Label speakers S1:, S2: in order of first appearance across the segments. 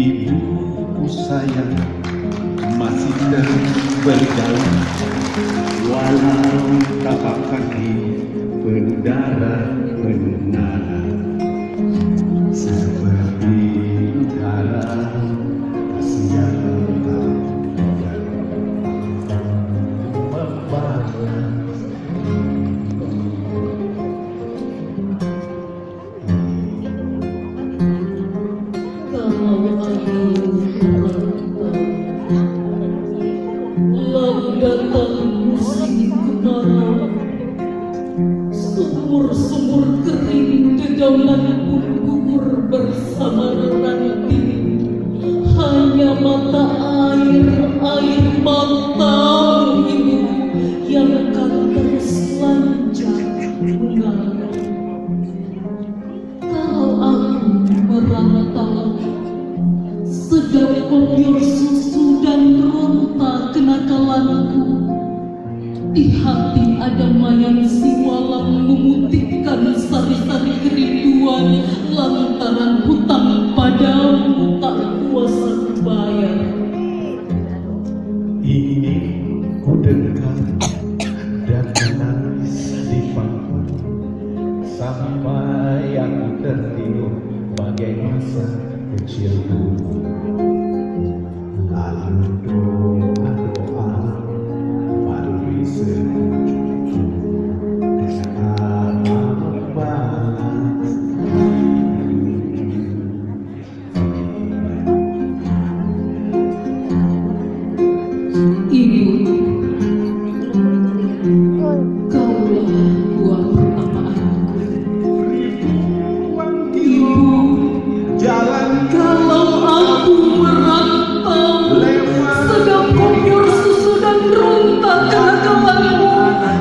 S1: Ibuku sayang masih terus berjalan, walau tapak kaki berdarah menara, seperti udara siang yang membalas.
S2: Datang musim kemarau, sumur-sumur kering dedaunan pun gugur bersama ranting. Hanya mata air matamu yang akan terus lancar mengalir. Kalau aku merantau, sedang koyor susu dan ronta kenakalanku. Di hati ada mayat si walang memutihkan sari-sari kerinduan, lantaran hutang padamu tak kuasa bayar.
S1: Ingin ku dekat dan menangis di pangku, sampai aku tertidur bagai masa kecilku. Lalu doa baru disebut dengan membalas.
S2: Ibu, kaulah buah pertamaanku. Ibu,
S1: Jalan
S2: kalau aku merantau, sedang koyor susu dan ronta kenakalanmu.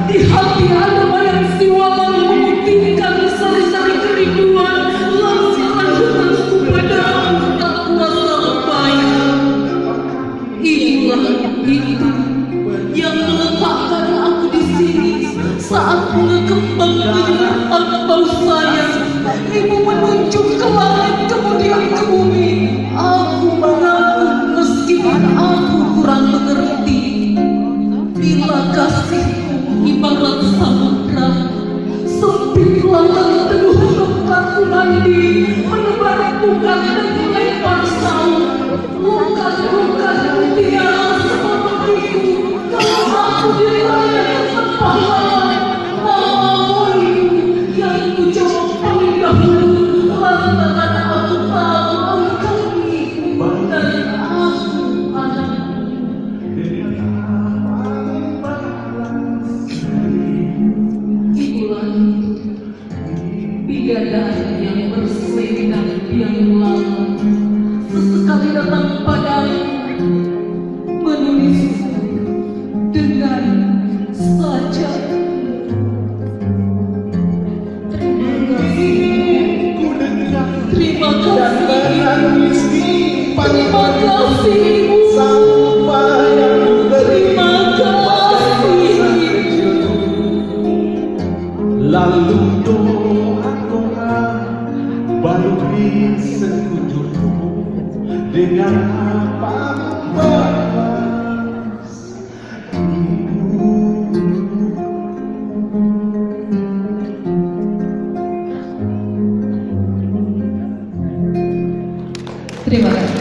S2: Di hati ada mayat si walang memutihkan sari-sari kerinduan, lantaran hutangku padamu tak kuasa bayar. Inilah itu yang meletakkan aku di sini saat bunga kembang menyerahkan bau sayang. Ibu menunjuk ke langit kemudian ke bumi. Aku mengaku meskipun aku kurang mengerti. Bila kasihku ibarat samudra, sempitlah dan teduh tempatku mandi, menebar bukan dan melempar saut. Bukan tiada sepertiku. Kalau aku dilanda dengan pahlawan, namamu yang ku jawab paling dahulu, lantaran aku tahu engkau ibu dan aku anakmu. Itulah bidadari yang berselendang yang lalu, sesekali datang padaku, menulis dengan saja. Terima kasih, terima kasih, terima kasih ibu, terima kasih.
S1: lalu doa baru disekutuku dengan apa membalas.
S2: Terima kasih.